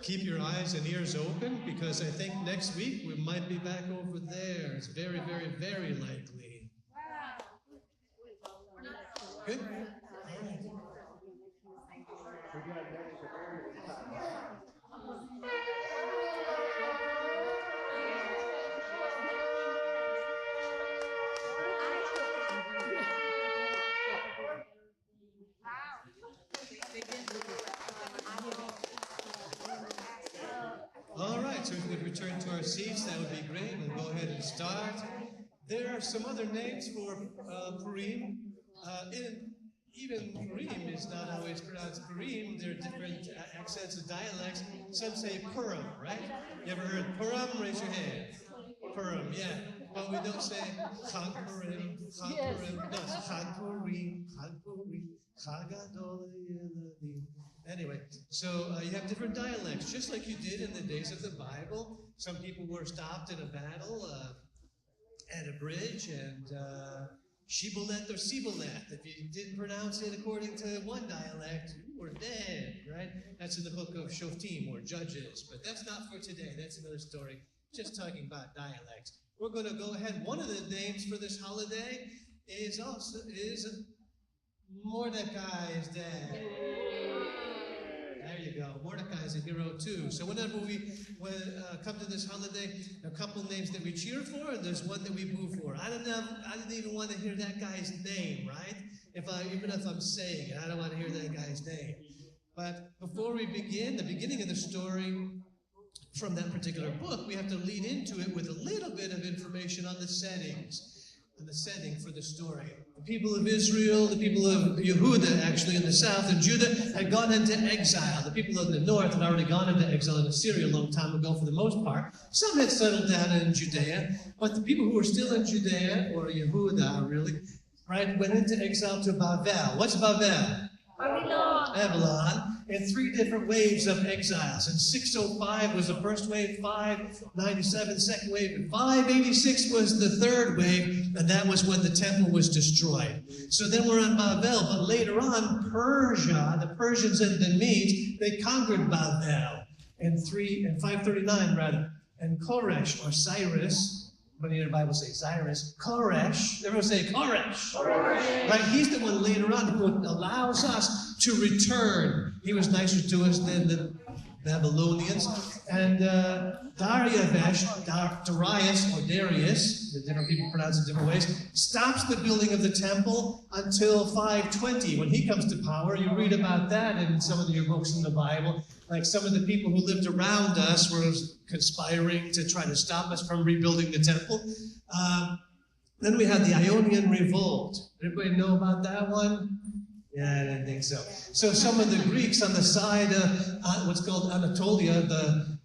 keep your eyes and ears open, because I think next week we might be back over there. It's very, very, very likely. Good? All right, so if we could return to our seats, that would be great. We'll go ahead and start. There are some other names for Purim. Even Purim is not always pronounced Purim. There are different accents and dialects. Some say Purim, right? You ever heard Purim? Raise your hand. Purim, yeah. But we don't say Chag Purim, Chag Purim. No, it's Chag Purim, Chag Purim, Chag Gadol Yeladim. Anyway, so you have different dialects, just like you did in the days of the Bible. Some people were stopped in a battle at a bridge, and Shibboleth or Siboleth. If you didn't pronounce it according to one dialect, you were dead, right? That's in the book of Shoftim, or Judges. But that's not for today. That's another story. Just talking about dialects. We're going to go ahead. One of the names for this holiday is Mordechai's Day. There you go. Mordecai is a hero too. So whenever we come to this holiday, there are a couple of names that we cheer for, and there's one that we boo for. I didn't even want to hear that guy's name, right? Even if I'm saying it, I don't want to hear that guy's name. But before we begin, the beginning of the story from that particular book, we have to lead into it with a little bit of information on the settings. And the setting for the story. The people of Israel, the people of Yehuda, actually in the south, and Judah had gone into exile. The people in the north had already gone into exile in Assyria a long time ago for the most part. Some had settled down in Judea, but the people who were still in Judea, or Yehuda really, right, went into exile to Babel. What's Babel? Babylon. In 3 different waves of exiles. And 605 was the first wave, 597 second wave, and 586 was the third wave, and that was when the temple was destroyed. So then we're on Babel, but later on, Persia, the Persians and the Medes, they conquered Babel in 539 rather. And Koresh, or Cyrus, many of the Bible say Cyrus, Koresh, everyone say Koresh. Right, he's the one later on who allows us to return. He was nicer to us than the Babylonians. And Darius, or Darius, the different people pronounce it different ways, stops the building of the temple until 520. When he comes to power, you read about that in some of your books in the Bible. Like some of the people who lived around us were conspiring to try to stop us from rebuilding the temple. Then we had the Ionian Revolt. Everybody know about that one? Yeah, I didn't think so. So some of the Greeks on the side of what's called Anatolia,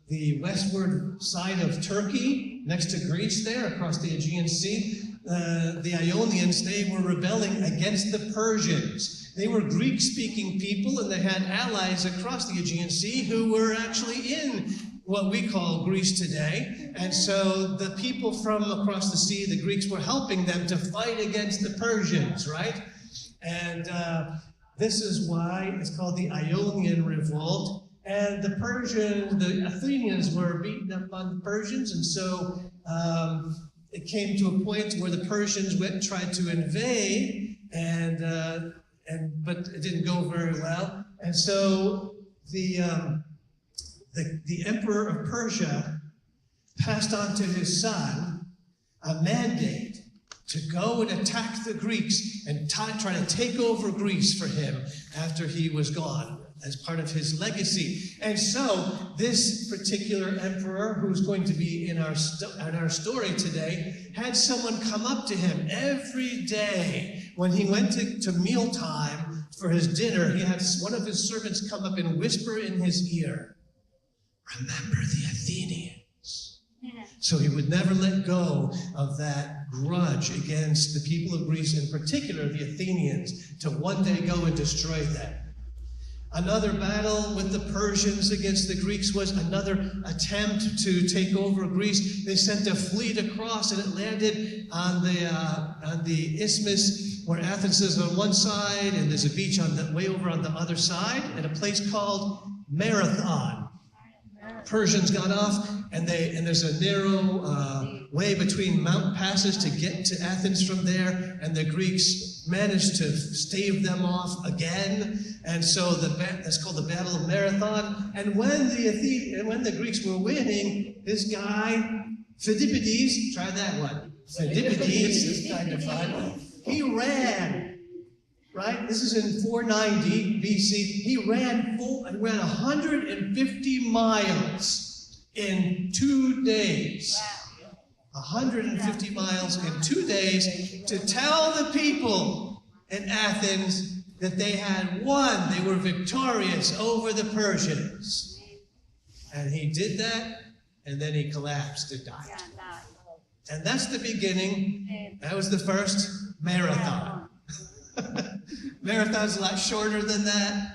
the westward side of Turkey, next to Greece there, across the Aegean Sea, the Ionians, they were rebelling against the Persians. They were Greek-speaking people, and they had allies across the Aegean Sea who were actually in what we call Greece today. And so the people from across the sea, the Greeks, were helping them to fight against the Persians, right? And this is why it's called the Ionian Revolt. And the Athenians were beating up on the Persians, and so it came to a point where the Persians went and tried to invade, but it didn't go very well. And so the emperor of Persia passed on to his son a mandate to go and attack the Greeks and try to take over Greece for him after he was gone, as part of his legacy. And so this particular emperor, who's going to be in our story today, had someone come up to him every day when he went to mealtime for his dinner. He had one of his servants come up and whisper in his ear, "Remember the Athenians." So he would never let go of that grudge against the people of Greece, in particular the Athenians, to one day go and destroy them. Another battle with the Persians against the Greeks was another attempt to take over Greece. They sent a fleet across, and it landed on the isthmus where Athens is on one side, and there's a beach way over on the other side, at a place called Marathon. Persians got off, and there's a narrow way between mountain passes to get to Athens from there, and the Greeks managed to stave them off again, and so that's called the Battle of Marathon. And when the Greeks were winning, this guy Phidippides, try that one. Phidippides is kind of fun. He ran, right? This is in 490 BC. He ran 150 miles in 2 days. 150 miles in 2 days to tell the people in Athens that they had won. They were victorious over the Persians. And he did that, and then he collapsed and died. And that's the beginning. That was the first marathon. Marathon's a lot shorter than that.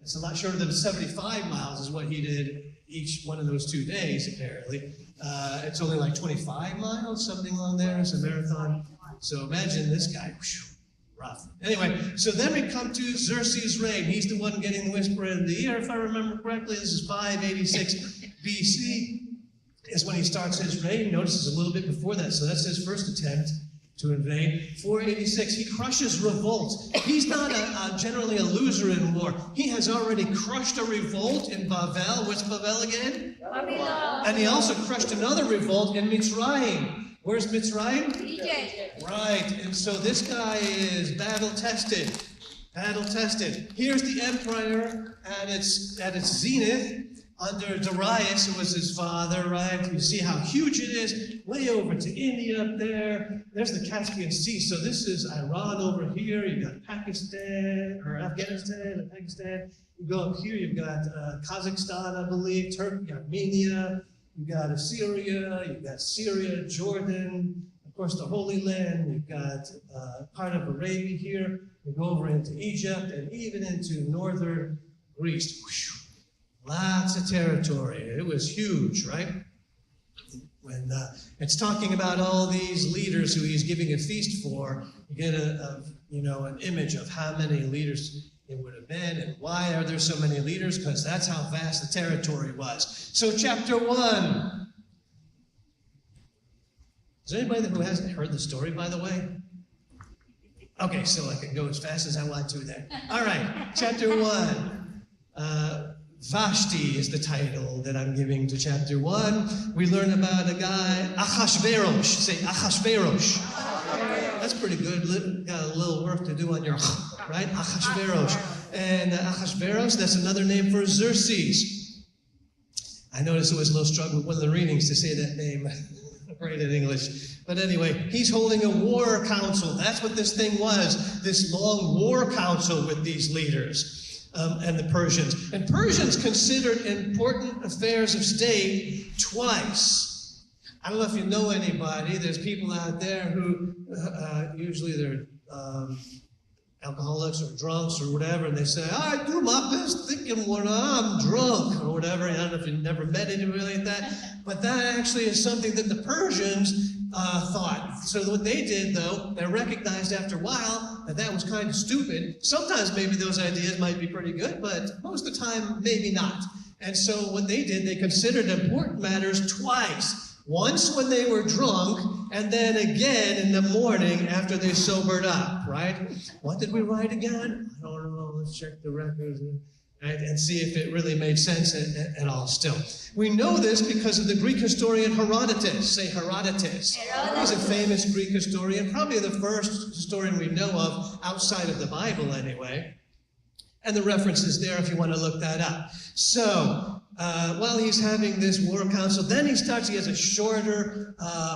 It's a lot shorter than 75 miles is what he did each one of those 2 days, apparently. It's only like 25 miles, something along there is a marathon. So imagine this guy, rough. Anyway, so then we come to Xerxes' reign. He's the one getting the whisper in the ear, if I remember correctly. This is 586 BC is when he starts his reign. Notice it's a little bit before that, so that's his first attempt to invade. 486, he crushes revolt. He's not generally a loser in war. He has already crushed a revolt in Bavel. What's Bavel again? Babylon. And he also crushed another revolt in Mitzrayim. Where's Mitzrayim? Egypt. Right, and so this guy is battle-tested. Battle-tested. Here's the empire at its zenith. Under Darius, who was his father, right? You see how huge it is, way over to India up there. There's the Caspian Sea, so this is Iran over here. You've got Pakistan, or Afghanistan and Pakistan. You go up here, you've got Kazakhstan, I believe, Turkey, Armenia. You've got Assyria, you've got Syria, Jordan, of course the Holy Land. You've got part of Arabia here. You go over into Egypt and even into northern Greece. Whew. Lots of territory. It was huge, right? When it's talking about all these leaders who he's giving a feast for, you get an image of how many leaders it would have been, and why are there so many leaders? Because that's how vast the territory was. So chapter 1. Is there anybody who hasn't heard the story, by the way? Okay, so I can go as fast as I want to then. All right, chapter 1. Vashti is the title that I'm giving to chapter 1. We learn about a guy, Achashverosh. Say Achashverosh. That's pretty good. Got a little work to do on your, right? Achashverosh. And Achashverosh, that's another name for Xerxes. I noticed it was a little struggle with one of the readings to say that name right in English. But anyway, he's holding a war council. That's what this thing was, this long war council with these leaders. And the Persians. And Persians considered important affairs of state twice. I don't know if you know anybody. There's people out there who usually they're alcoholics or drunks or whatever, and they say, I do my best thinking when I'm drunk or whatever. I don't know if you've never met anybody like that, but that actually is something that the Persians thought. So what they did, though, they recognized after a while that was kind of stupid. Sometimes maybe those ideas might be pretty good, but most of the time, maybe not. And so what they did, they considered important matters twice. Once when they were drunk, and then again in the morning after they sobered up, right? What did we write again? I don't know. Let's check the records. Right, and see if it really made sense at all still. We know this because of the Greek historian Herodotus. Say Herodotus. He's a famous Greek historian, probably the first historian we know of outside of the Bible anyway. And the reference is there if you want to look that up. So, while he's having this war council, then he has a shorter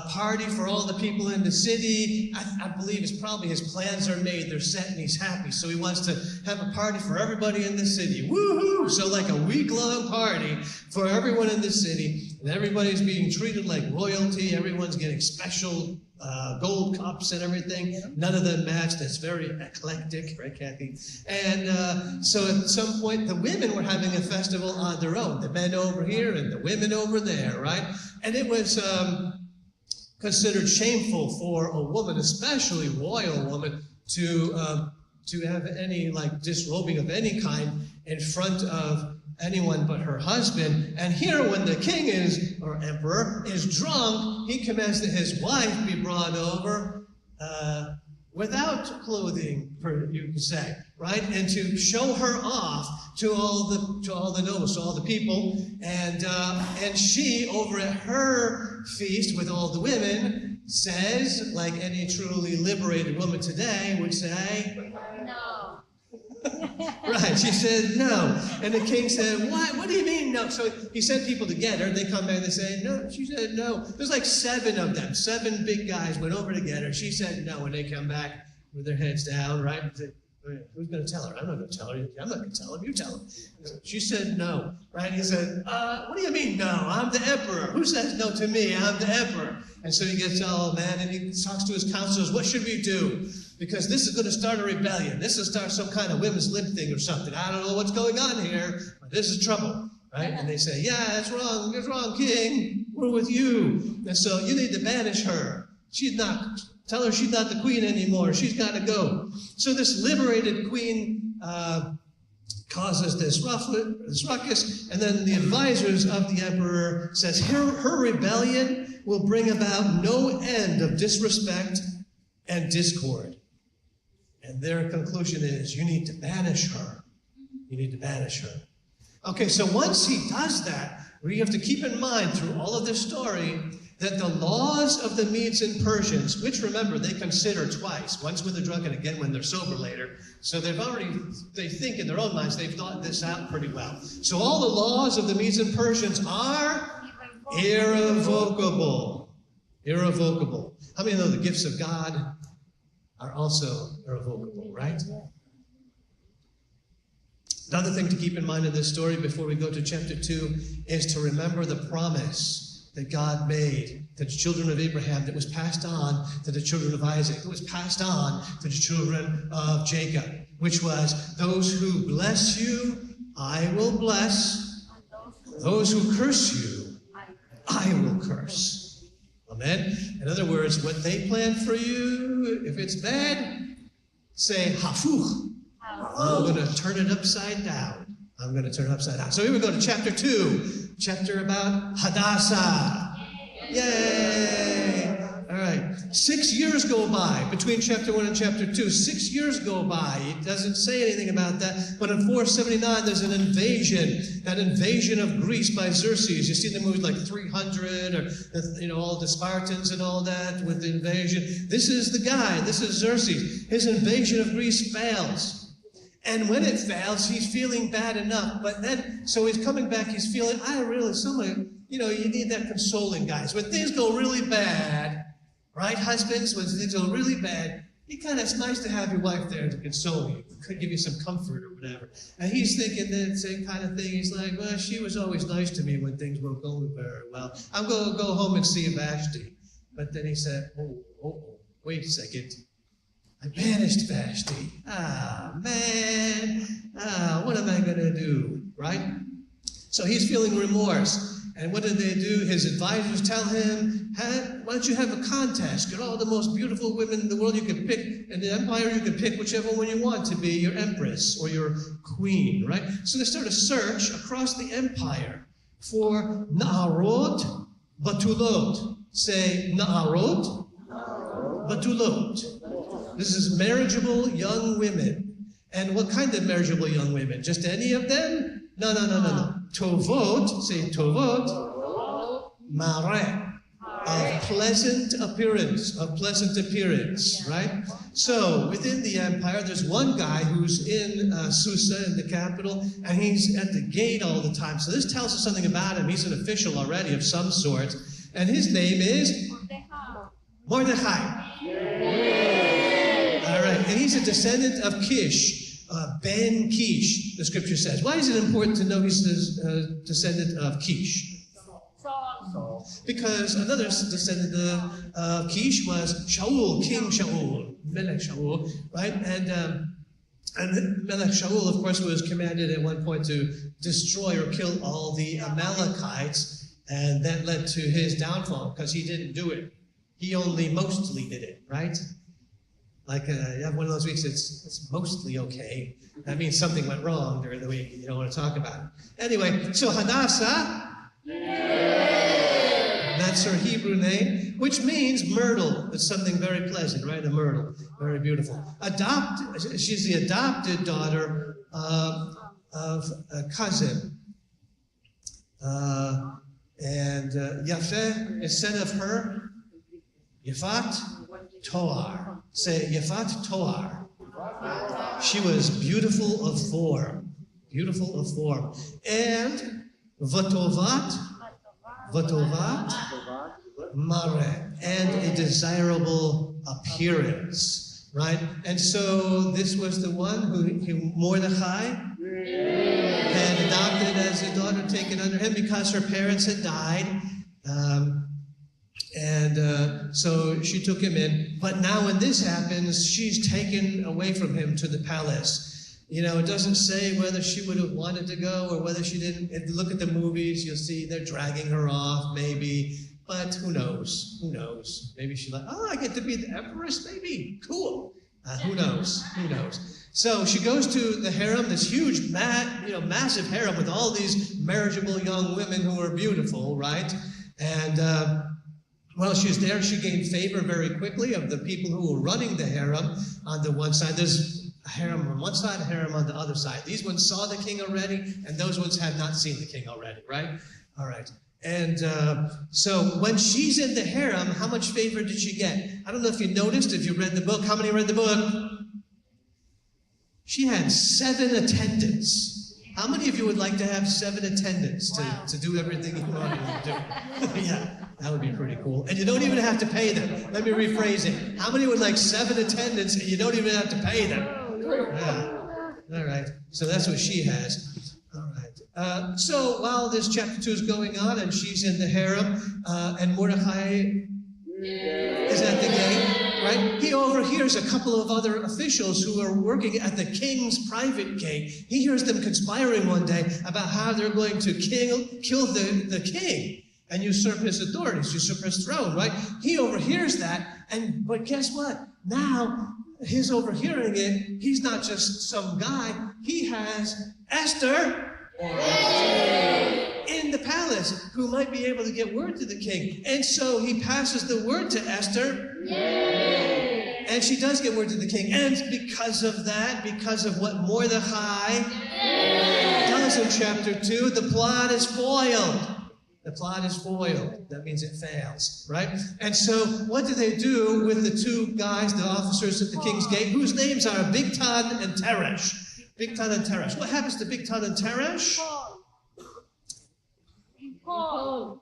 party for all the people in the city. I believe it's probably his plans are made, they're set, and he's happy. So he wants to have a party for everybody in the city. Woohoo! So like a week-long party for everyone in the city. And everybody's being treated like royalty. Everyone's getting special gold cups and everything. None of them match. That's very eclectic, right, Kathy? And so at some point, the women were having a festival on their own. The men over here and the women over there, right? And it was considered shameful for a woman, especially a royal woman, to have any like disrobing of any kind in front of anyone but her husband. And here, when the king or emperor, is drunk, he commands that his wife be brought over without clothing, you can say, right? And to show her off to all the nobles, to all the people. And she, over at her feast with all the women, says, like any truly liberated woman today would say, no. Right, she said no. And the king said, what do you mean no? So he sent people to get her, and they come back and they say, no. She said no. There's like 7 of them. 7 big guys went over to get her. She said no, and they come back with their heads down, right? And said, who's going to tell her? I'm not going to tell her. I'm not going to tell him. You tell him. She said no, right? He said, what do you mean no? I'm the emperor. Who says no to me? I'm the emperor. And so he gets all mad, and he talks to his counselors. What should we do? Because this is going to start a rebellion. This will start some kind of women's lib thing or something. I don't know what's going on here, but this is trouble, right? And they say, yeah, that's wrong. That's wrong, king. We're with you. And so you need to banish her. Tell her she's not the queen anymore. She's got to go. So this liberated queen causes this ruckus, and then the advisors of the emperor says her rebellion will bring about no end of disrespect and discord. And their conclusion is, you need to banish her. You need to banish her. Okay, so once he does that, we have to keep in mind through all of this story that the laws of the Medes and Persians, which remember, they consider twice, once when they're drunk and again when they're sober later. So they think in their own minds, they've thought this out pretty well. So all the laws of the Medes and Persians are irrevocable. Irrevocable. How many know the gifts of God are also irrevocable, right? Another thing to keep in mind in this story before we go to chapter 2 is to remember the promise that God made to the children of Abraham that was passed on to the children of Isaac, that was passed on to the children of Jacob, which was, those who bless you, I will bless. Those who curse you, I will curse. Amen? In other words, what they plan for you, if it's bad, say, hafuch. I'm going to turn it upside down. I'm going to turn it upside down. So here we go to chapter 2, chapter about Hadassah. Yay! All right. 6 years go by between chapter 1 and chapter 2. 6 years go by. It doesn't say anything about that. But in 479, there's an invasion. That invasion of Greece by Xerxes. You see the movie like 300, or all the Spartans and all that with the invasion. This is the guy. This is Xerxes. His invasion of Greece fails. And when it fails, he's feeling bad enough. But then, so he's coming back, he's feeling, you need that consoling, guys. When things go really bad, right, husbands, when things go really bad, it's nice to have your wife there to console you, could give you some comfort or whatever. And he's thinking that same kind of thing. He's like, well, she was always nice to me when things weren't going very well. I'm going to go home and see Vashti. But then he said, wait a second. I banished Vashti. Man. What am I going to do, right? So he's feeling remorse. And what did they do? His advisors tell him, why don't you have a contest? Get all the most beautiful women in the world you can pick. In the empire, you can pick whichever one you want to be your empress or your queen, right? So they start a search across the empire for Na'arot Batulot. Say Na'arot Batulot. This is marriageable young women. And what kind of marriageable young women? Just any of them? No. Tovot, say Tovot, Mareh, of pleasant appearance, right? So within the empire, there's one guy who's in Susa, in the capital, and he's at the gate all the time. So this tells us something about him. He's an official already of some sort. And his name is Mordechai. All right, and he's a descendant of Kish. Ben Kish, the scripture says. Why is it important to know he's a descendant of Kish? Because another descendant of Kish was Shaul, King Shaul, Melech Shaul, right? And Melech Shaul, of course, was commanded at one point to destroy or kill all the Amalekites, and that led to his downfall because he didn't do it. He only mostly did it, right? Like you have one of those weeks it's mostly okay. That means something went wrong during the week and you don't want to talk about it. Anyway, so Hadassah, that's her Hebrew name, which means myrtle. It's something very pleasant, right? A myrtle, very beautiful. She's the adopted daughter of Kazim. And Yafeh is son of her, Yafat Toar. Say Yafat Toar. She was beautiful of form. Beautiful of form. And Vatovat Mare. And a desirable appearance. Right? And so this was the one who Mordechai had adopted as a daughter taken under him because her parents had died. So she took him in. But now when this happens, she's taken away from him to the palace. You know, it doesn't say whether she would have wanted to go or whether she didn't. If you look at the movies, you'll see they're dragging her off, maybe. But who knows? Who knows? Maybe she's like, oh, I get to be the empress, maybe. Cool. Who knows? Who knows? So she goes to the harem, this huge, massive harem with all these marriageable young women who are beautiful, right? And while she was there, she gained favor very quickly of the people who were running the harem. On the one side, there's a harem on one side, a harem on the other side. These ones saw the king already, and those ones had not seen the king already, right? All right. And so when she's in the harem, how much favor did she get? I don't know if you noticed, if you read the book. How many read the book? She had 7 attendants. How many of you would like to have 7 attendants to do everything you wanted to do? Yeah, that would be pretty cool. And you don't even have to pay them. Let me rephrase it. How many would like 7 attendants and you don't even have to pay them? Yeah. All right. So that's what she has. All right. So while this chapter 2 is going on and she's in the harem and Mordechai is at the gate, right? He overhears a couple of other officials who are working at the king's private gate. He hears them conspiring one day about how they're going to kill the king and usurp his authorities, usurp his throne, right? He overhears that, but guess what? Now, his overhearing it, he's not just some guy. He has Esther in the palace who might be able to get word to the king. And so he passes the word to Esther. And she does get word to the king. And because of that, because of what Mordechai does in chapter 2, the plot is foiled. The plot is foiled. That means it fails, right? And so what do they do with the 2 guys, the officers at the king's gate, whose names are Bigtan and Teresh? Bigtan and Teresh. What happens to Bigtan and Teresh? Hung?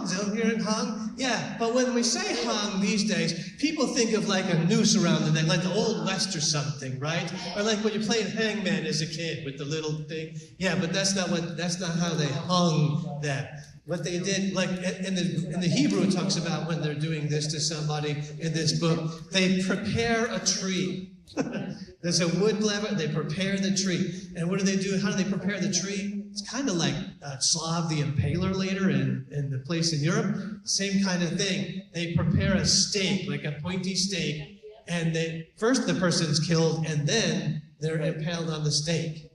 Is that here in hung? Yeah, but when we say hung these days, people think of like a noose around the neck, like the Old West or something, right? Or like when you played hangman as a kid with the little thing. Yeah, but that's not how they hung them. What they did, like in the Hebrew, it talks about when they're doing this to somebody in this book, they prepare a tree. There's a wood lever, they prepare the tree. And what do they do? How do they prepare the tree? It's kind of like Slav the Impaler later in the place in Europe. Same kind of thing. They prepare a stake, like a pointy stake, and first the person's killed, and then they're impaled on the stake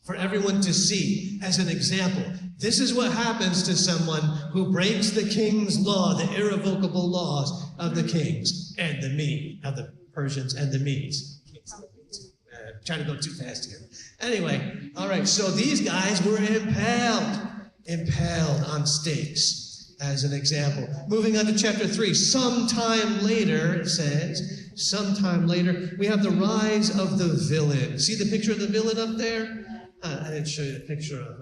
for everyone to see as an example. This is what happens to someone who breaks the king's law, the irrevocable laws of the kings and the of the Persians and the Medes. Trying to go too fast here. Anyway, all right, so these guys were impaled on stakes as an example. Moving on to chapter 3, sometime later, it says, sometime later, we have the rise of the villain. See the picture of the villain up there? I didn't show you the picture of,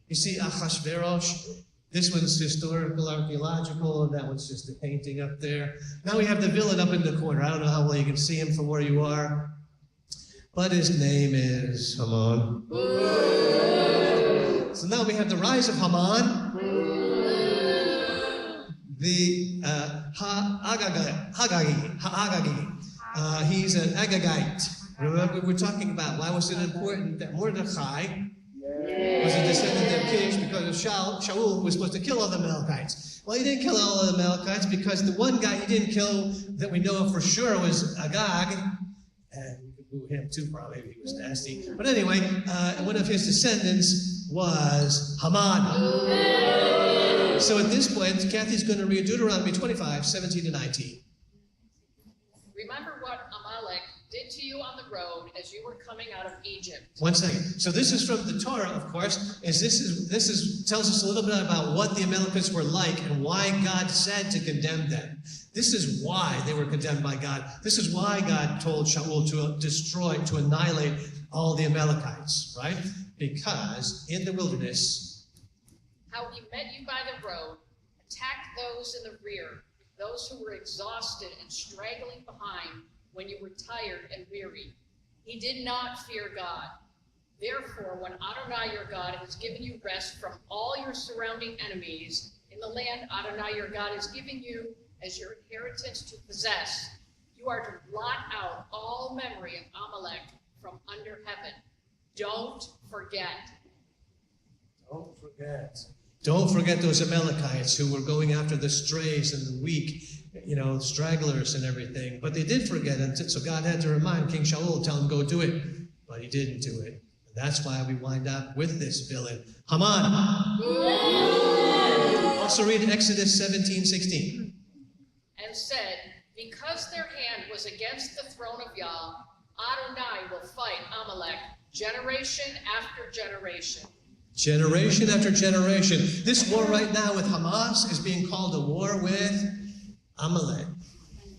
you see Achashverosh? This one's historical, archaeological, and that one's just a painting up there. Now we have the villain up in the corner. I don't know how well you can see him from where you are. But his name is Haman. So now we have the rise of Haman. The Hagagi. He's an Agagite. Remember, we're talking about why was it important that Mordechai was a descendant of Kish because Shaul was supposed to kill all the Amalekites. Well, he didn't kill all of the Amalekites because the one guy he didn't kill that we know for sure was Agag. And we could boo him too, probably. He was nasty. But anyway, one of his descendants was Haman. So at this point, Kathy's going to read Deuteronomy 25, 17 to 19. Remember what Amalek did to you on the road as you were coming out of Egypt. 1 second. So this is from the Torah, of course. This tells us a little bit about what the Amalekites were like and why God said to condemn them. This is why they were condemned by God. This is why God told Shaul to destroy, to annihilate all the Amalekites, right? Because in the wilderness, how he met you by the road, attacked those in the rear, those who were exhausted and straggling behind when you were tired and weary. He did not fear God. Therefore, when Adonai your God has given you rest from all your surrounding enemies in the land Adonai your God is giving you as your inheritance to possess, you are to blot out all memory of Amalek from under heaven. Don't forget. Don't forget. Don't forget those Amalekites who were going after the strays and the weak, stragglers and everything. But they did forget it, so God had to remind King Shaul, tell him, go do it. But he didn't do it. And that's why we wind up with this villain, Haman. Also read Exodus 17, 16. And said, because their hand was against the throne of Yah, Adonai will fight Amalek generation after generation. Generation after generation. This war right now with Hamas is being called a war with Amalek.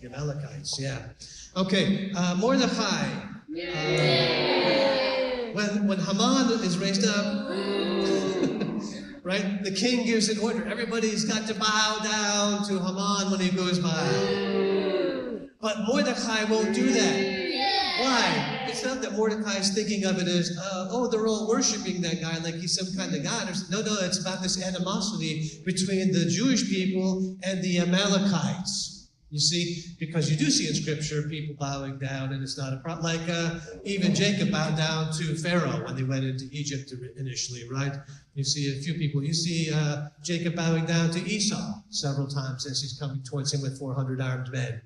The Amalekites, yeah. Okay, Mordechai. When Haman is raised up, right, the king gives an order. Everybody's got to bow down to Haman when he goes by. But Mordechai won't do that. Why? It's not that Mordecai is thinking of it as, they're all worshiping that guy like he's some kind of god. No, it's about this animosity between the Jewish people and the Amalekites. You see, because you do see in Scripture people bowing down, and it's not a problem. Like even Jacob bowed down to Pharaoh when they went into Egypt initially, right? You see a few people. You see Jacob bowing down to Esau several times as he's coming towards him with 400 armed men.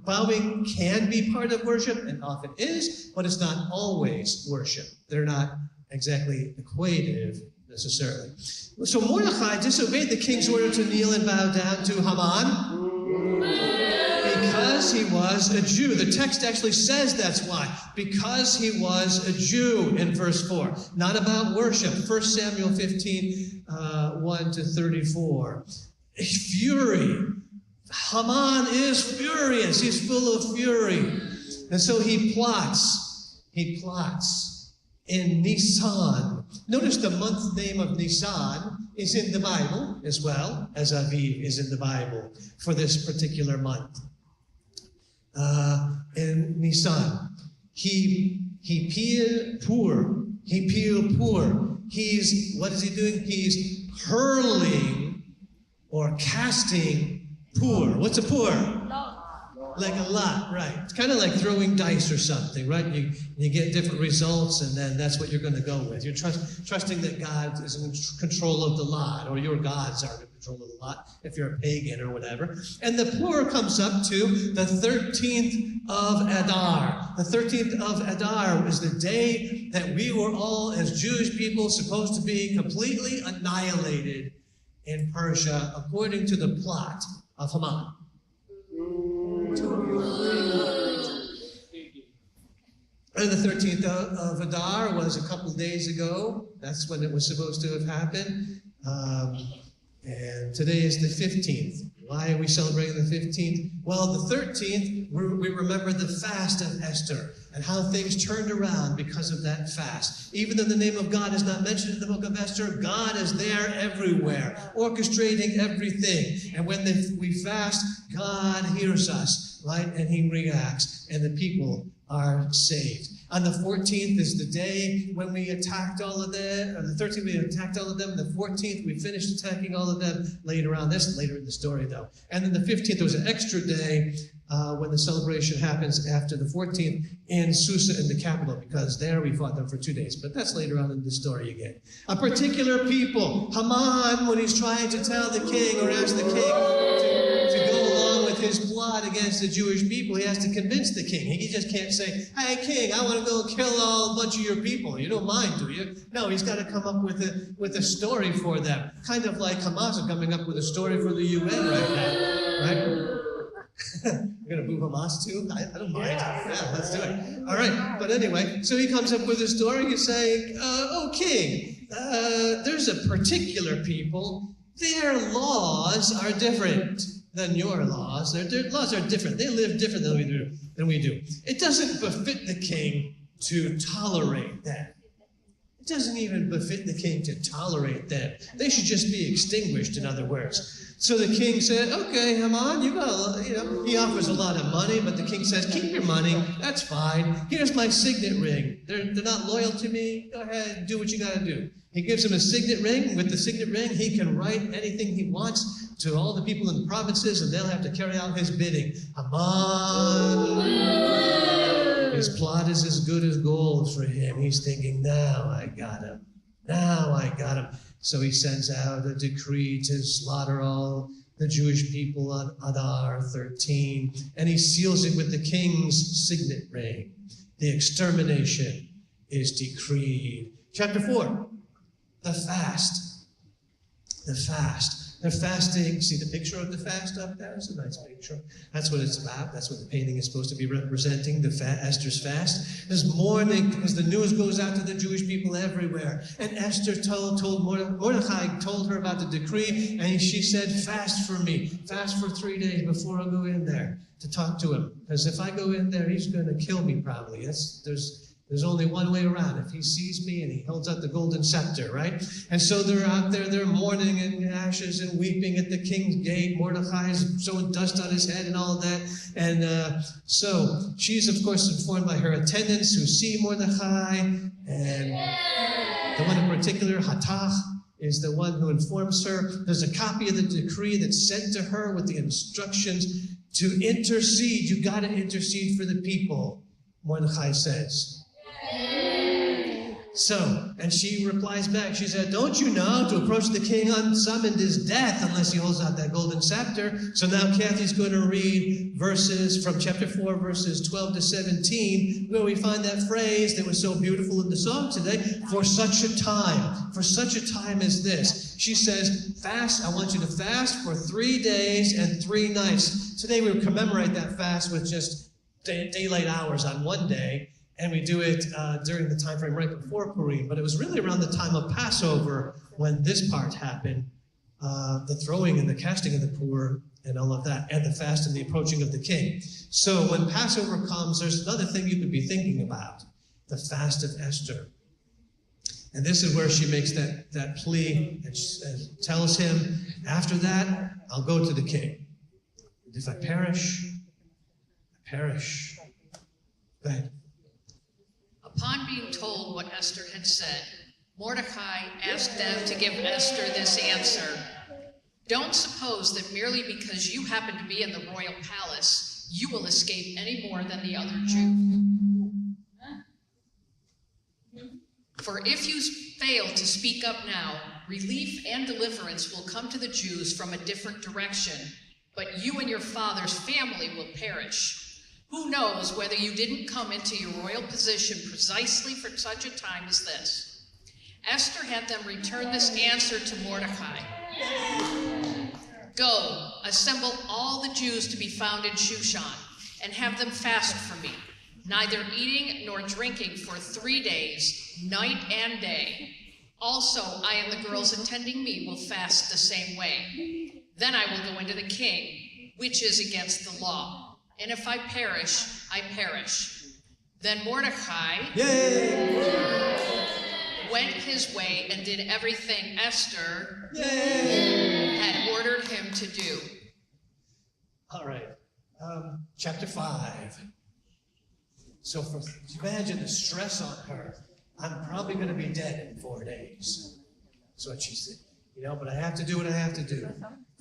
Bowing can be part of worship, and often is, but it's not always worship. They're not exactly equative necessarily. So Mordechai disobeyed the king's order to kneel and bow down to Haman because he was a Jew. The text actually says that's why. Because he was a Jew in verse 4. Not about worship. 1 Samuel 15, 1 to 34. Fury. Haman is furious. He's full of fury. And so he plots. In Nisan. Notice the month name of Nisan is in the Bible as well as Aviv is in the Bible for this particular month. In Nisan. He pil pur. What is he doing? He's hurling or casting pur. What's a pur? Like a lot, right. It's kind of like throwing dice or something, right? You get different results, and then that's what you're going to go with. You're trusting that God is in control of the lot, or your gods are in control of the lot, if you're a pagan or whatever. And the Pur comes up to the 13th of Adar. The 13th of Adar is the day that we were all, as Jewish people, supposed to be completely annihilated in Persia, according to the plot of Haman. And the 13th of Adar was a couple of days ago. That's when it was supposed to have happened. And today is the 15th. Why are we celebrating the 15th? Well, the 13th, we remember the fast of Esther and how things turned around because of that fast. Even though the name of God is not mentioned in the book of Esther, God is there everywhere, orchestrating everything. And when we fast, God hears us, right? And he reacts, and the people are saved. On the 14th is the day when we attacked all of them. On the 13th, we attacked all of them. The 14th, we finished attacking all of them. Later in the story, though. And then the 15th, there was an extra day when the celebration happens after the 14th in Susa in the capital, because there we fought them for 2 days. But that's later on in the story again. A particular people, Haman, when he's trying to tell the king or ask the king to go along with his plot against the Jewish people, he has to convince the king. He just can't say, hey, king, I want to go kill a bunch of your people. You don't mind, do you? No, he's got to come up with a story for them. Kind of like Hamas is coming up with a story for the UN right now, right? We're going to boo Hamas too? I don't mind. Yeah, let's do it. All right. But anyway, so he comes up with a story. He's saying, oh, king, there's a particular people. Their laws are different than your laws. Their laws are different. They live different than we do. It doesn't befit the king to tolerate that. It doesn't even befit the king to tolerate them. They should just be extinguished, in other words. So the king said, okay, Haman, you got he offers a lot of money, but the king says, keep your money, that's fine. Here's my signet ring. They're not loyal to me. Go ahead, do what you got to do. He gives him a signet ring. With the signet ring, he can write anything he wants to all the people in the provinces, and they'll have to carry out his bidding. Haman, his plot is as good as gold for him. He's thinking, now I got him. Now I got him. So he sends out a decree to slaughter all the Jewish people on Adar 13, and he seals it with the king's signet ring. The extermination is decreed. Chapter 4, the fast. The fast. They're fasting. See the picture of the fast up there? It's a nice picture. That's what it's about. That's what the painting is supposed to be representing, Esther's fast. There's mourning because the news goes out to the Jewish people everywhere. And Esther Mordechai told her about the decree, and she said, fast for me. Fast for 3 days before I go in there to talk to him. Because if I go in there, he's going to kill me probably. There's only one way around. If he sees me and he holds out the golden scepter, right? And so they're out there, they're mourning in ashes and weeping at the king's gate. Mordechai is throwing dust on his head and all of that. And so she's, of course, informed by her attendants who see Mordechai. And the one in particular, Hatach, is the one who informs her. There's a copy of the decree that's sent to her with the instructions to intercede. You got to intercede for the people, Mordechai says. So, and she replies back, she said, don't you know to approach the king unsummoned is death unless he holds out that golden scepter? So now Kathy's going to read verses from chapter 4, verses 12 to 17, where we find that phrase that was so beautiful in the song today, for such a time as this. She says, fast, I want you to fast for 3 days and 3 nights. Today we commemorate that fast with just daylight hours on one day. And we do it during the time frame right before Purim. But it was really around the time of Passover when this part happened, the throwing and the casting of the poor and all of that, and the fast and the approaching of the king. So when Passover comes, there's another thing you could be thinking about, the fast of Esther. And this is where she makes that plea and tells him, after that, I'll go to the king. And if I perish, I perish. Go ahead. Upon being told what Esther had said, Mordechai asked them to give Esther this answer. Don't suppose that merely because you happen to be in the royal palace, you will escape any more than the other Jews. For if you fail to speak up now, relief and deliverance will come to the Jews from a different direction, but you and your father's family will perish. Who knows whether you didn't come into your royal position precisely for such a time as this? Esther had them return this answer to Mordechai. Go, assemble all the Jews to be found in Shushan, and have them fast for me, neither eating nor drinking for 3 days, night and day. Also, I and the girls attending me will fast the same way. Then I will go into the king, which is against the law. And if I perish, I perish. Then Mordechai went his way and did everything Esther had ordered him to do. All right. Chapter 5. So imagine the stress on her. I'm probably going to be dead in 4 days. That's what she said. But I have to do what I have to do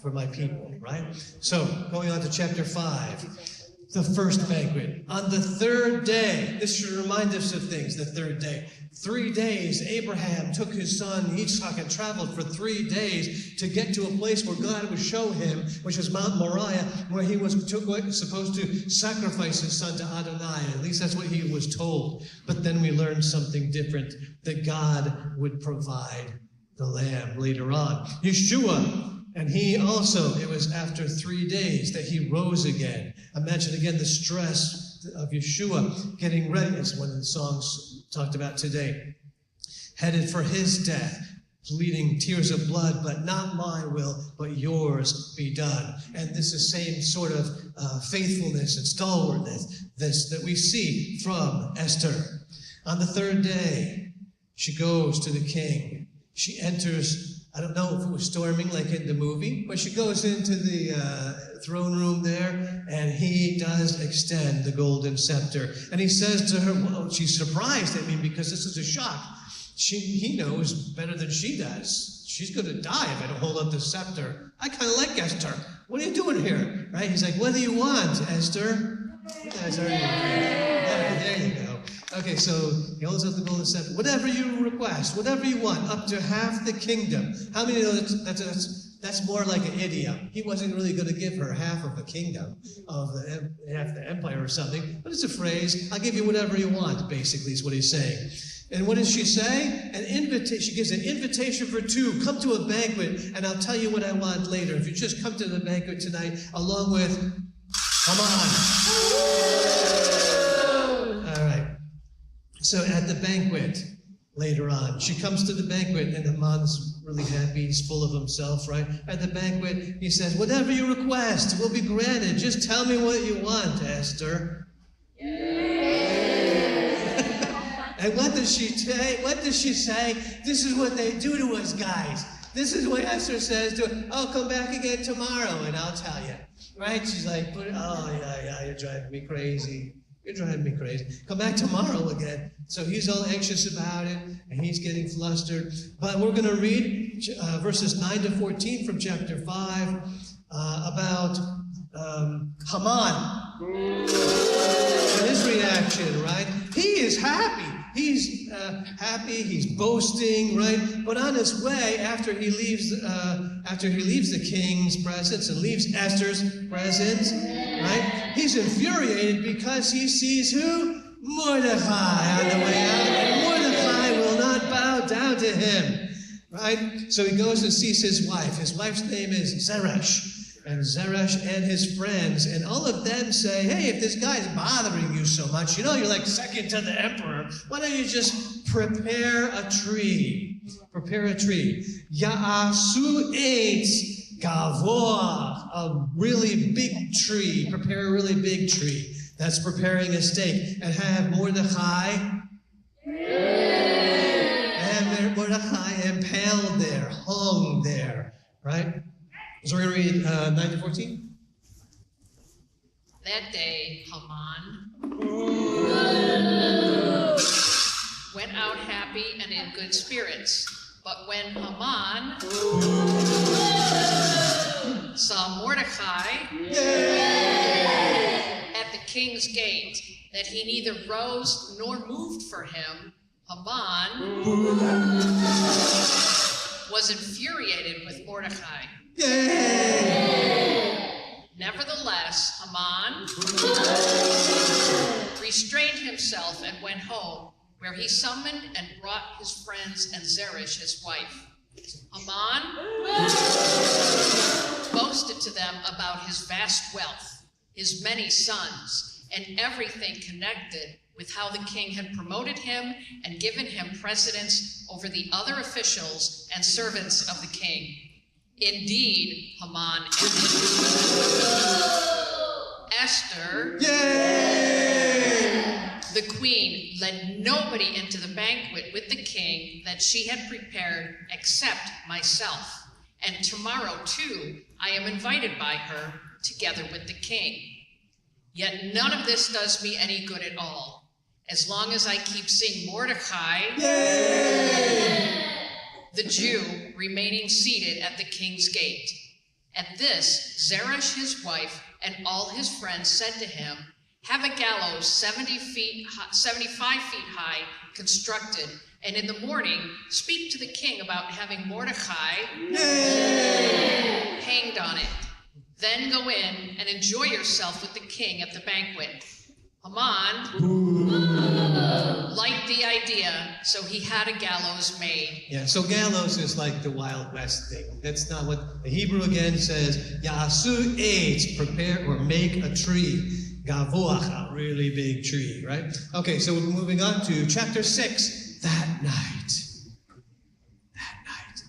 for my people, right? So, going on to chapter 5. the first banquet. On the third day, this should remind us of things, the third day. 3 days, Abraham took his son Yitzchak and traveled for 3 days to get to a place where God would show him, which was Mount Moriah, where he was supposed to sacrifice his son to Adonai. At least that's what he was told. But then we learned something different, that God would provide the lamb later on. Yeshua, and he also, it was after 3 days that he rose again. Imagine again the stress of Yeshua getting ready, as one of the songs talked about today. Headed for his death, pleading tears of blood, but not my will, but yours be done. And this is the same sort of faithfulness and stalwartness that we see from Esther. On the third day, she goes to the king. She enters, I don't know if it was storming like in the movie, but she goes into the throne room there, and he does extend the golden scepter. And he says to her, well, she's surprised, because this is a shock. He knows better than she does. She's going to die if I don't hold up the scepter. I kind of like Esther. What are you doing here? Right? He's like, what do you want, Esther? There you go. Okay, so he holds up the golden scepter. Whatever you request, whatever you want, up to half the kingdom. How many know that's more like an idiom? He wasn't really going to give her half of a kingdom, half the empire or something, but it's a phrase. I'll give you whatever you want, basically, is what he's saying. And what does she say? An invitation. She gives an invitation for 2. Come to a banquet, and I'll tell you what I want later. If you just come to the banquet tonight, along with Haman. All right. So at the banquet later on, she comes to the banquet, and Haman's really happy. He's full of himself, right? At the banquet, he says, whatever you request will be granted. Just tell me what you want, Esther. And what does she say? This is what they do to us, guys. This is what Esther says to her. Oh, come back again tomorrow, and I'll tell you. Right? She's like, oh, yeah, you're driving me crazy. You're driving me crazy. Come back tomorrow again. So he's all anxious about it, and he's getting flustered. But we're going to read verses 9 to 14 from chapter 5 about Haman. And his reaction, right? He is happy. He's happy. He's boasting, right? But on his way, after he leaves the king's presence and leaves Esther's presence, right? He's infuriated because he sees who? Mordechai on the way out, and Mordechai will not bow down to him, right? So he goes and sees his wife. His wife's name is Zeresh. And Zeresh and his friends, and all of them say, hey, if this guy's bothering you so much, you're like second to the emperor, why don't you just prepare a tree? Prepare a tree. Ya'asu eitz gavor, a really big tree. Prepare a really big tree. That's preparing a stake. And have Mordechai, and Mordechai impaled there, hung there, right? So we're going to read 9 to 14. That day, Haman went out happy and in good spirits. But when Haman saw Mordechai at the king's gate, that he neither rose nor moved for him, Haman was infuriated with Mordechai. Yay! Nevertheless, Haman restrained himself and went home, where he summoned and brought his friends and Zeresh, his wife. Haman boasted to them about his vast wealth, his many sons, and everything connected with how the king had promoted him and given him precedence over the other officials and servants of the king. Indeed, Haman Esther, the queen, led nobody into the banquet with the king that she had prepared except myself. And tomorrow, too, I am invited by her together with the king. Yet none of this does me any good at all, as long as I keep seeing Mordechai, the Jew, remaining seated at the king's gate. At this, Zeresh his wife and all his friends said to him, "Have a gallows 75 feet high constructed, and in the morning speak to the king about having Mordechai hanged on it. Then go in and enjoy yourself with the king at the banquet." Haman liked the idea, so he had a gallows made. Yeah, so gallows is like the Wild West thing. That's not what the Hebrew again says. Yasu eitz, prepare or make a tree. Gavoach, a really big tree, right? Okay, so we're moving on to chapter 6. That night,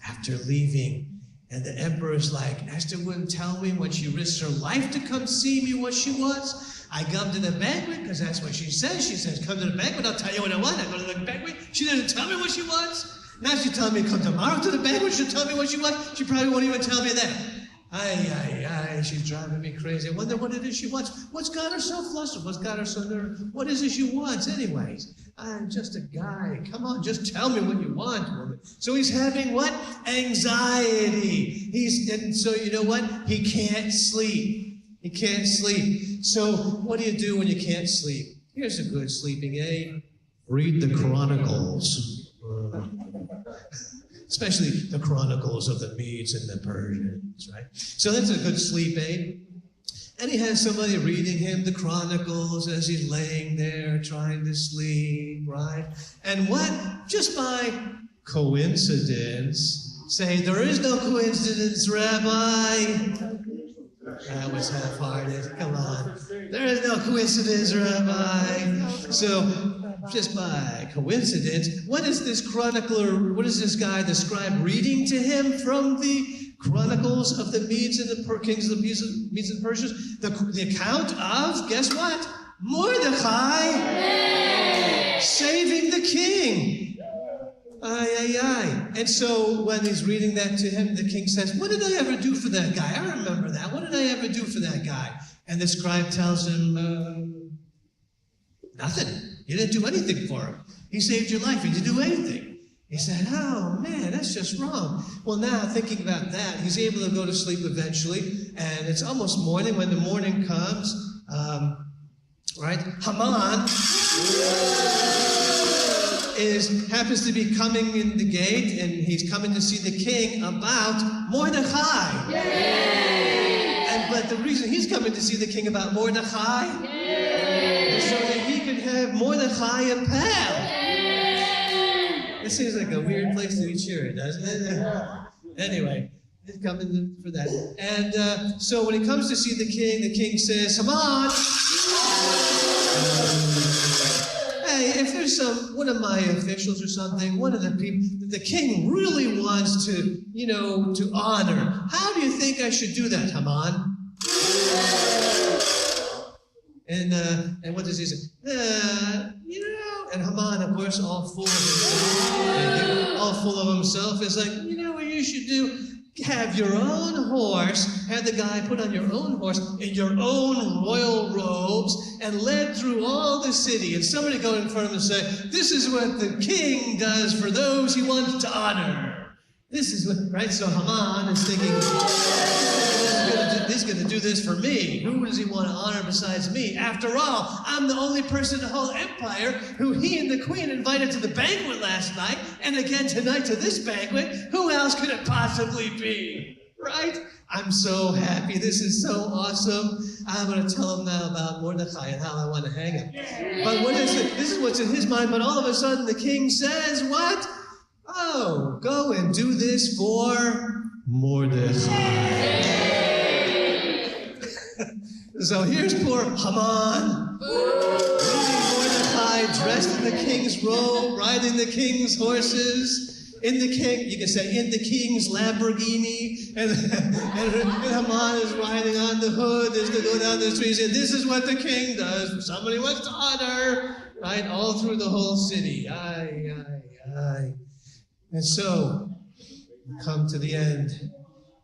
after leaving, and the emperor's like, Esther wouldn't tell me when she risked her life to come see me what she was. I come to the banquet because that's what she says. She says, come to the banquet, I'll tell you what I want. I go to the banquet. She doesn't tell me what she wants. Now she's telling me to come tomorrow to the banquet. She'll tell me what she wants. She probably won't even tell me that. She's driving me crazy. I wonder what it is she wants. What's got her so flustered? What's got her so nervous? What is it she wants anyways? I'm just a guy. Come on, just tell me what you want, woman. So he's having what? Anxiety. And so you know what? He can't sleep. He can't sleep. So what do you do when you can't sleep? Here's a good sleeping aid. Read the Chronicles. Especially the Chronicles of the Medes and the Persians, right? So that's a good sleep aid. And he has somebody reading him the Chronicles as he's laying there trying to sleep, right? And what? Just by coincidence, say, there is no coincidence, Rabbi. That was half-hearted. Come on. There is no coincidence, Rabbi. So, just by coincidence, what is this chronicler, what is this guy, the scribe, reading to him from the Chronicles of the Medes and the kings of the Medes and Persians? The account of, guess what? Mordechai saving the king. And so when he's reading that to him, the king says, what did I ever do for that guy? I remember that. What did I ever do for that guy? And the scribe tells him, nothing. You didn't do anything for him. He saved your life. He didn't do anything. He said, oh, man, that's just wrong. Well, now, thinking about that, he's able to go to sleep eventually, and it's almost morning. When the morning comes, right, Haman happens to be coming in the gate, and he's coming to see the king about Mordechai. But the reason he's coming to see the king about Mordechai is so that he can have Mordechai and pal. This seems like a weird place to be cheering, doesn't it? Anyway, he's coming for that. And so when he comes to see the king says, Haman, hey, if there's one of my officials or something, one of the people that the king really wants to, to honor, how do you think I should do that, Haman? And what does he say? And Haman, of course, all full of himself, is like, what you should do? Have your own horse, have the guy put on your own horse in your own royal robes and led through all the city. And somebody go in front of him and say, this is what the king does for those he wants to honor. This is what, right? So Haman is thinking, he's going to do this for me. Who does he want to honor besides me? After all, I'm the only person in the whole empire who he and the queen invited to the banquet last night, and again tonight to this banquet. Who else could it possibly be? Right? I'm so happy. This is so awesome. I'm going to tell him now about Mordechai and how I want to hang him. But what is it? This is what's in his mind, but all of a sudden the king says, what? Oh, go and do this for Mordechai. So here's poor Haman, leading Mordechai, dressed in the king's robe, riding the king's horses, in the king's Lamborghini, and Haman is riding on the hood as they go down the street, and this is what the king does for somebody who wants to honor, right, all through the whole city. And so, we come to the end.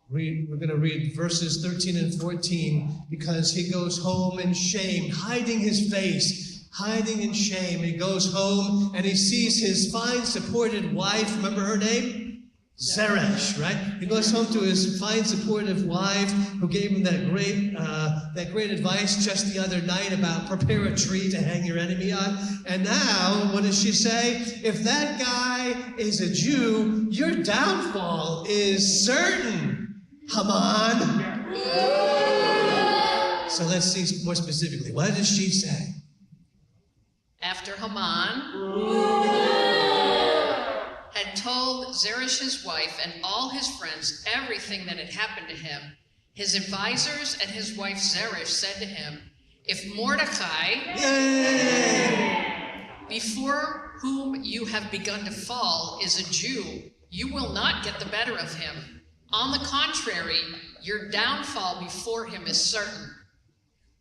We're going to read verses 13 and 14 because he goes home in shame, hiding his face, hiding in shame. He goes home and he sees his fine, supported wife. Remember her name? Zeresh, right? He goes home to his fine, supportive wife who gave him that great advice just the other night about prepare a tree to hang your enemy on. And now, what does she say? If that guy is a Jew, your downfall is certain, Haman. So let's see more specifically. What does she say? After Haman had told Zeresh's wife and all his friends everything that had happened to him, his advisors and his wife Zeresh said to him, if Mordechai, before whom you have begun to fall, is a Jew, you will not get the better of him. On the contrary, your downfall before him is certain.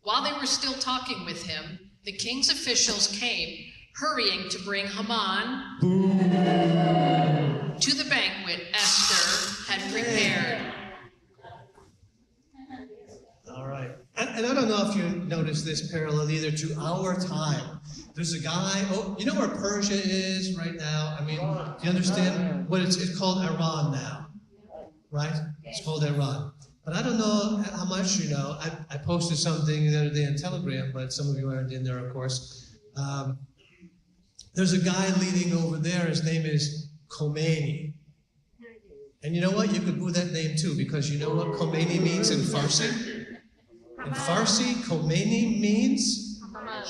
While they were still talking with him, the king's officials came, hurrying to bring Haman to the banquet Esther had prepared. All right. And I don't know if you noticed this parallel either to our time. There's a guy, you know where Persia is right now? I mean, do you understand what it's called? Iran now, right? It's called Iran. But I don't know how much you know. I posted something the other day on Telegram, but some of you aren't in there, of course. There's a guy leading over there. His name is Khomeini. And you know what? You could boo that name too, because you know what Khomeini means in Farsi? In Farsi, Khomeini means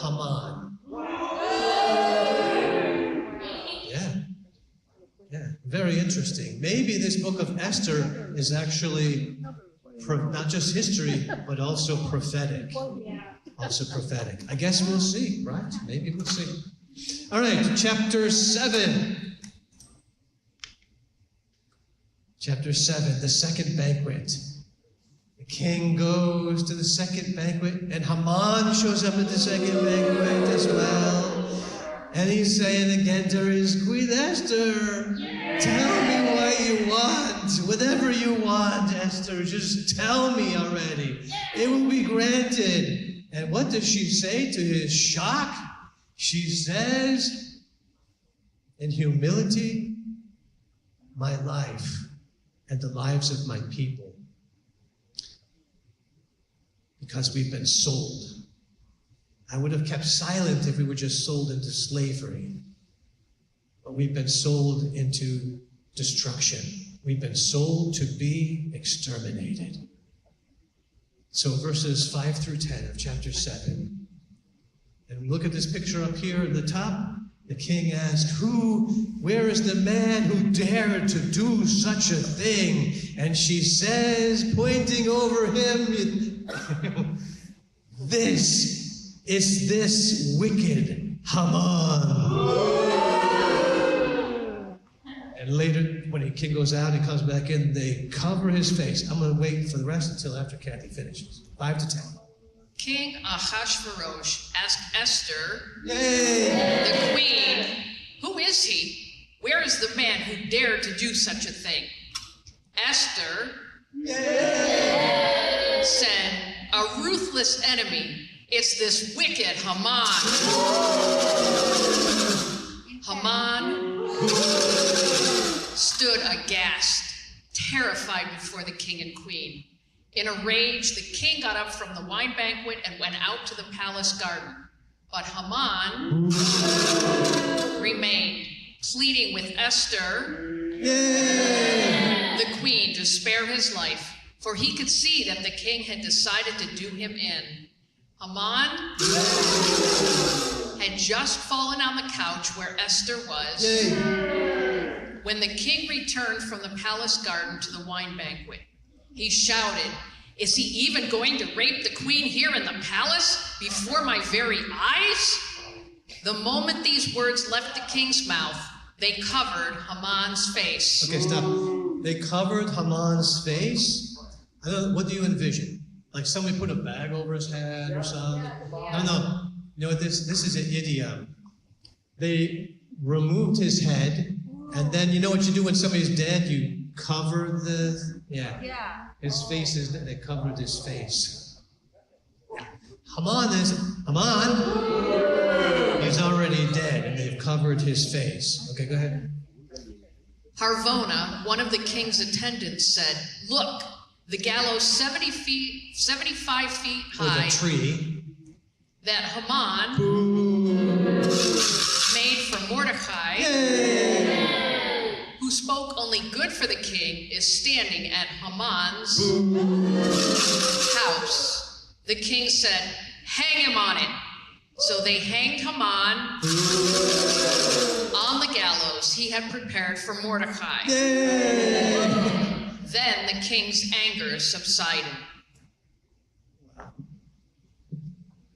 Haman. Yeah, very interesting. Maybe this book of Esther is actually not just history, but also prophetic. Also prophetic. I guess we'll see, right? Maybe we'll see. All right, chapter 7. Chapter 7, the second banquet. The king goes to the second banquet, and Haman shows up at the second banquet as well. And he's saying again to his queen, Esther, tell me what you want. Whatever you want, Esther, just tell me already. It will be granted. And what does she say to his shock? She says, in humility, my life and the lives of my people, because we've been sold. I would have kept silent if we were just sold into slavery. But we've been sold into destruction. We've been sold to be exterminated. So verses 5 through 10 of chapter 7. And look at this picture up here at the top. The king asked, where is the man who dared to do such a thing? And she says, pointing over him, this wicked Haman. And later, when the king goes out and comes back in, they cover his face. I'm going to wait for the rest until after Kathy finishes. 5 to 10. King Ahasuerus asked Esther, Yay! the queen, who is he? Where is the man who dared to do such a thing? Esther said, a ruthless enemy. It's this wicked Haman. Haman stood aghast, terrified before the king and queen. In a rage, the king got up from the wine banquet and went out to the palace garden. But Haman remained, pleading with Esther, the queen, to spare his life, for he could see that the king had decided to do him in. Haman had just fallen on the couch where Esther was when the king returned from the palace garden to the wine banquet. He shouted, is he even going to rape the queen here in the palace before my very eyes? The moment these words left the king's mouth, they covered Haman's face. Okay, stop. They covered Haman's face? What do you envision? Like somebody put a bag over his head or something? No. You know, this is an idiom. They removed his head, and then you know what you do when somebody's dead? You cover his face they covered his face. Haman, he's already dead, and they've covered his face. Okay, go ahead. Harvona, one of the king's attendants, said, "Look, the gallows 75 feet high, with a tree, that Haman made for Mordechai, who spoke only good for the king, is standing at Haman's house." The king said, "Hang him on it." So they hanged Haman on the gallows he had prepared for Mordechai. Then the king's anger subsided.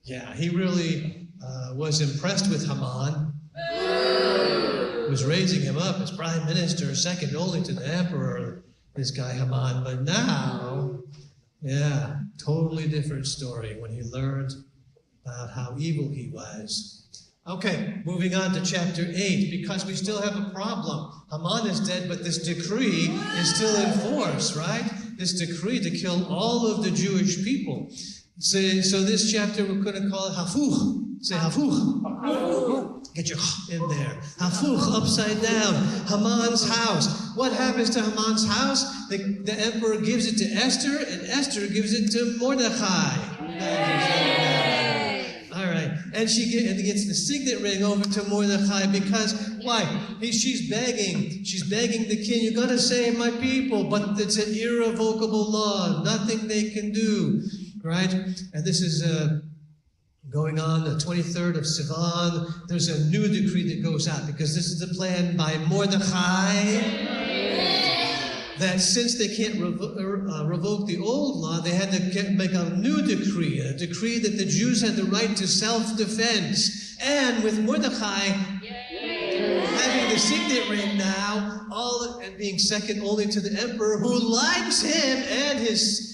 Yeah, he really was impressed with Haman. Was raising him up as prime minister, second only to the emperor, this guy Haman. But now, yeah, totally different story when he learned about how evil he was. Okay, moving on to chapter 8, because we still have a problem. Haman is dead, but this decree is still in force, right? This decree to kill all of the Jewish people. So this chapter we're going to call it Hafuch. Say Hafuch. Get your in there. Hafuch, upside down. Haman's house. What happens to Haman's house? The emperor gives it to Esther, and Esther gives it to Mordechai. All right. And she gets the signet ring over to Mordechai because, why? She's begging the king, "You got to save my people," but it's an irrevocable law. Nothing they can do. Right? And this is going on the 23rd of Sivan. There's a new decree that goes out because this is the plan by Mordechai that since they can't revoke the old law, they had to make a new decree, a decree that the Jews had the right to self-defense. And with Mordechai having the signet ring now, and being second only to the emperor, who likes him and his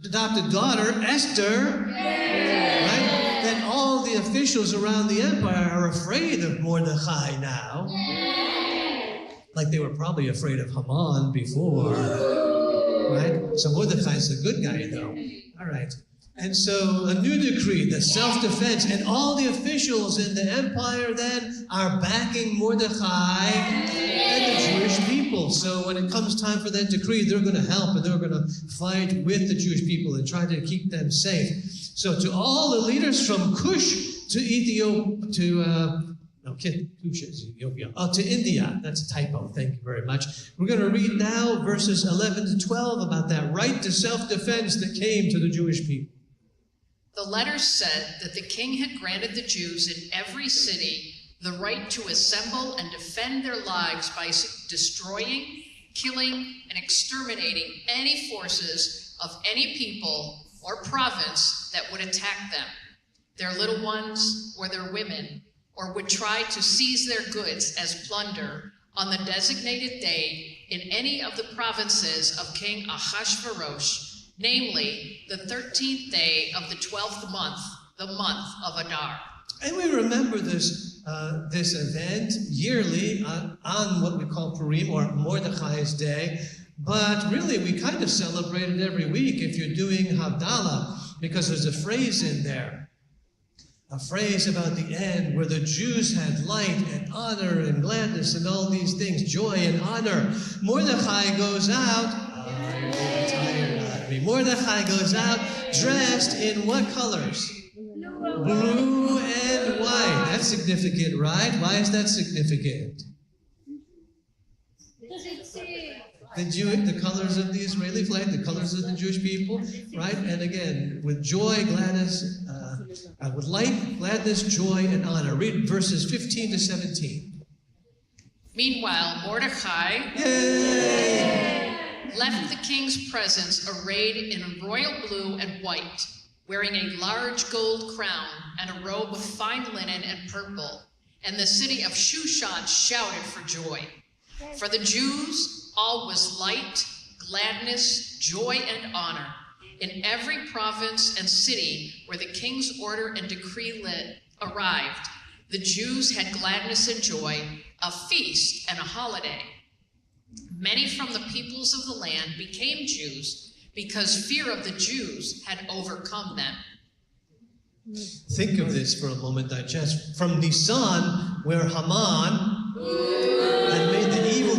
adopted daughter, Esther, right? Then all the officials around the empire are afraid of Mordechai now. Like they were probably afraid of Haman before, right? So Mordechai's a good guy, though. All right. And so a new decree, the self-defense, and all the officials in the empire then are backing Mordechai and the Jewish people. So when it comes time for that decree, they're going to help and they're going to fight with the Jewish people and try to keep them safe. So to all the leaders from Cush to Ethiopia, to India. That's a typo. Thank you very much. We're going to read now verses 11 to 12 about that right to self-defense that came to the Jewish people. The letters said that the king had granted the Jews in every city the right to assemble and defend their lives by destroying, killing, and exterminating any forces of any people or province that would attack them, their little ones or their women, or would try to seize their goods as plunder on the designated day in any of the provinces of King Ahasuerus, namely the 13th day of the 12th month, the month of Adar. And we remember this event yearly on what we call Purim, or Mordechai's Day, but really we kind of celebrate it every week if you're doing Havdalah, because there's a phrase in there. A phrase about the end where the Jews had light and honor and gladness and all these things, joy and honor. Mordechai goes out, Mordechai goes out dressed in what colors? Blue and white. That's significant, right? Why is that significant? The colors of the Israeli flag, the colors of the Jewish people, right? And again, with joy, gladness, with light, gladness, joy, and honor. Read verses 15 to 17. Meanwhile, Mordechai left the king's presence arrayed in royal blue and white, wearing a large gold crown and a robe of fine linen and purple. And the city of Shushan shouted for joy. For the Jews, all was light, gladness, joy, and honor. In every province and city where the king's order and decree arrived, the Jews had gladness and joy, a feast and a holiday. Many from the peoples of the land became Jews because fear of the Jews had overcome them. Think of this for a moment, digest. From Nisan, where Haman had made the evil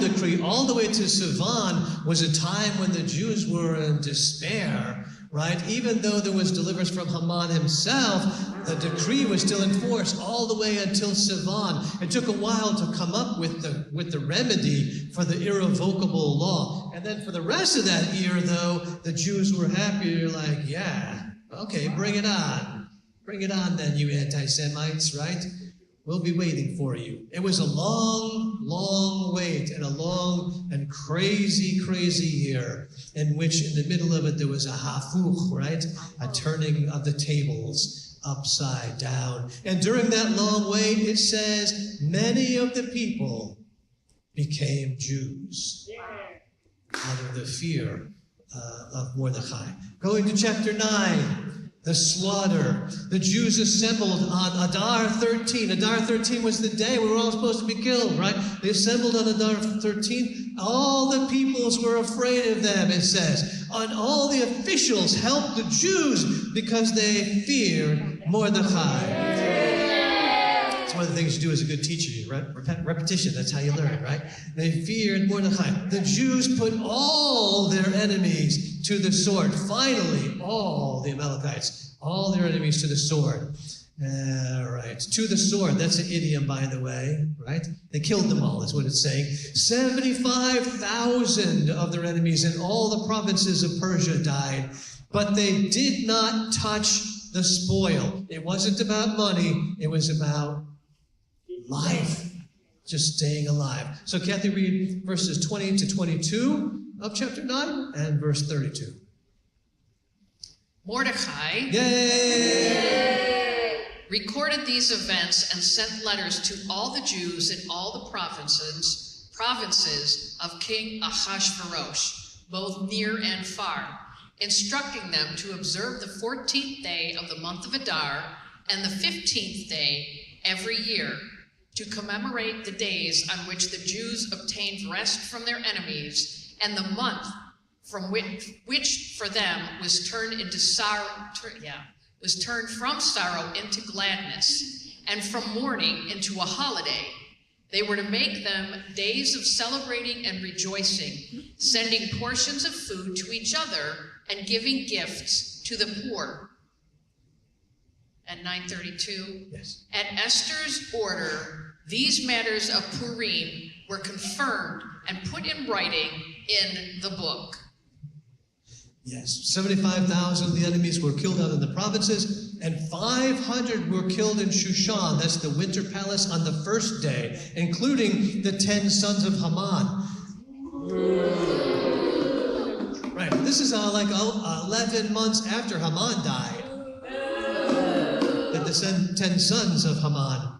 all the way to Sivan was a time when the Jews were in despair, right? Even though there was deliverance from Haman himself, the decree was still in force all the way until Sivan. It took a while to come up with the remedy for the irrevocable law. And then for the rest of that year, though, the Jews were happy. They're like, yeah, okay, bring it on. Bring it on then, you anti-Semites, right? We'll be waiting for you. It was a long, long wait and a long and crazy, crazy year in which in the middle of it there was a hafuch, right? A turning of the tables upside down. And during that long wait, it says, many of the people became Jews out of the fear of Mordechai. Going to chapter 9. The slaughter. The Jews assembled on Adar 13. Adar 13 was the day we were all supposed to be killed, right? They assembled on Adar 13. All the peoples were afraid of them, it says. And all the officials helped the Jews because they feared Mordechai. It's one of the things you do as a good teacher. You repetition, that's how you learn, right? They feared Mordechai. The Jews put all their enemies to the sword. Finally, all the Amalekites, all their enemies to the sword. Right, to the sword. That's an idiom, by the way, right? They killed them all, is what it's saying. 75,000 of their enemies in all the provinces of Persia died, but they did not touch the spoil. It wasn't about money, it was about life, just staying alive. So Kathy, read verses 20 to 22 of chapter 9 and verse 32. Mordechai recorded these events and sent letters to all the Jews in all the provinces of King Ahasuerus, both near and far, instructing them to observe the 14th day of the month of Adar and the 15th day every year, to commemorate the days on which the Jews obtained rest from their enemies, and the month from which for them was turned from sorrow into gladness, and from mourning into a holiday. They were to make them days of celebrating and rejoicing, sending portions of food to each other and giving gifts to the poor. At 9:32, yes. At Esther's order, these matters of Purim were confirmed and put in writing in the book. Yes, 75,000 of the enemies were killed out in the provinces, and 500 were killed in Shushan. That's the winter palace on the first day, including the 10 sons of Haman. Right, this is like 11 months after Haman died, that the 10 sons of Haman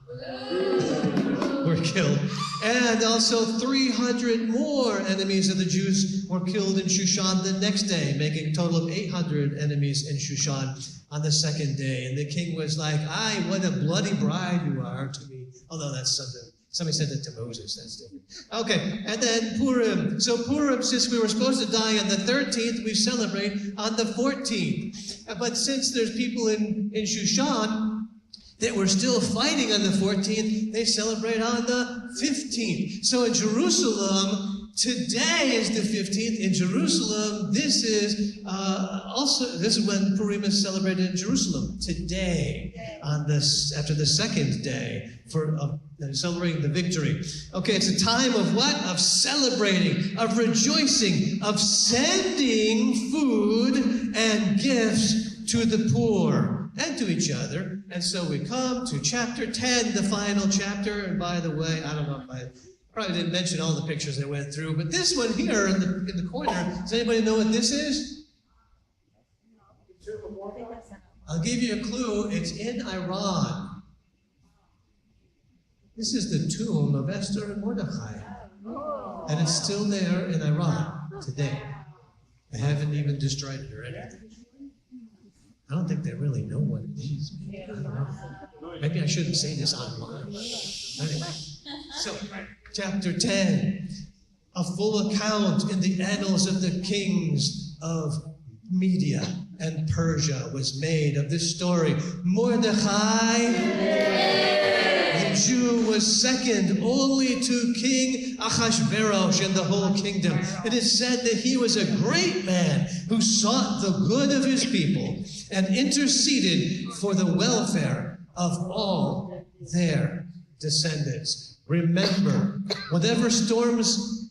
were killed. And also 300 more enemies of the Jews were killed in Shushan the next day, making a total of 800 enemies in Shushan on the second day. And the king was like, what a bloody bride you are to me. Although that's something, somebody said that to Moses, that's different. Okay, and then Purim. So Purim, since we were supposed to die on the 13th, we celebrate on the 14th. But since there's people in Shushan that were still fighting on the 14th, they celebrate on the 15th. So in Jerusalem, today is the 15th. In Jerusalem, this is when Purim is celebrated in Jerusalem. Today, after the second day, for celebrating the victory. Okay, it's a time of what? Of celebrating, of rejoicing, of sending food and gifts to the poor and to each other. And so we come to chapter 10, the final chapter. And by the way, I don't know if I probably didn't mention all the pictures I went through, but this one here in the corner, does anybody know what this is? I'll give you a clue. It's in Iran. This is the tomb of Esther and Mordechai. And it's still there in Iran today. They haven't even destroyed it or anything. I don't think they really know what it is. I don't know. Maybe I shouldn't say this online. Anyway, so chapter 10, a full account in the annals of the kings of Media and Persia was made of this story. Mordechai, the Jew, was second only to King Achashverosh and the whole kingdom. It is said that he was a great man who sought the good of his people and interceded for the welfare of all their descendants. Remember, whatever storms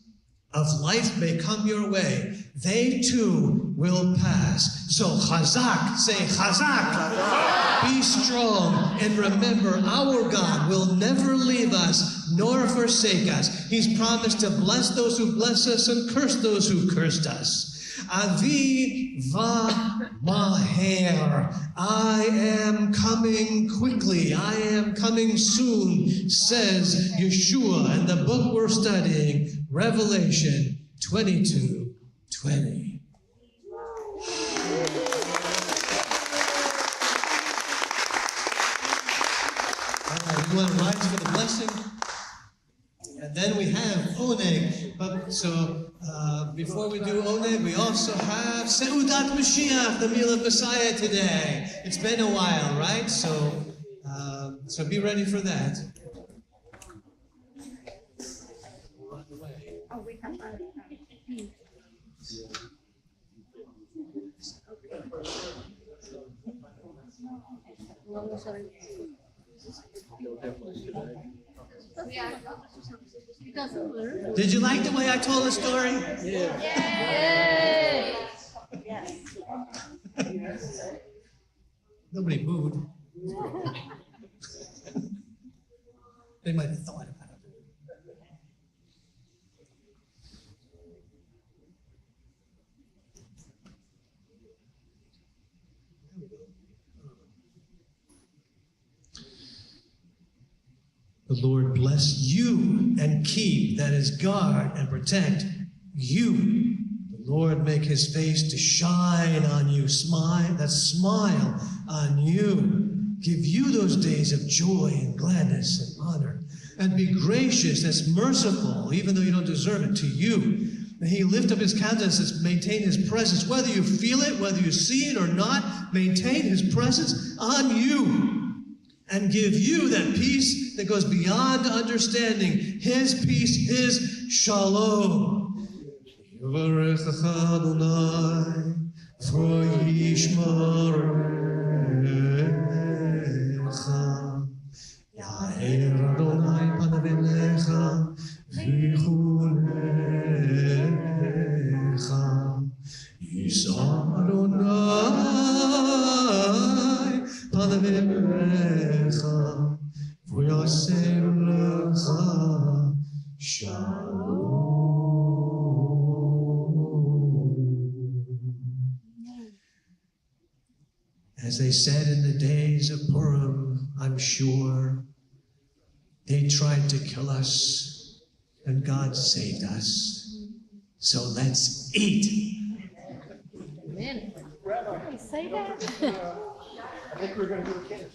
of life may come your way, they too will pass. So chazak, say chazak. Be strong and remember our God will never leave us nor forsake us. He's promised to bless those who bless us and curse those who cursed us. Avi va maher. I am coming quickly. I am coming soon, says Yeshua. And the book we're studying, Revelation 22:20. You want to rise for the blessing? And then we have Oneg. But so before we do Oneg, we also have Seudat Mashiach, the meal of Messiah today. It's been a while, right? So be ready for that. Oh, we have Did you like the way I told the story? Yeah. Yes. Nobody moved. They might have thought about it. The Lord bless you and keep, that is, guard and protect you. The Lord make his face to shine on you, smile on you. Give you those days of joy and gladness and honor. And be gracious, that's merciful, even though you don't deserve it, to you. May he lift up his countenance and maintain his presence. Whether you feel it, whether you see it or not, maintain his presence on you. And give you that peace that goes beyond understanding. His peace, his shalom. Yivarechecha Adonai, v'yishmerecha. Ya'er Adonai panav elecha, v'chunecha. Yisar Adonai panav elecha, v'yasem lecha shalom. As they said in the days of Purim, I'm sure, they tried to kill us, and God saved us. So let's eat. Amen. Say that. I think we're going to do a kiss.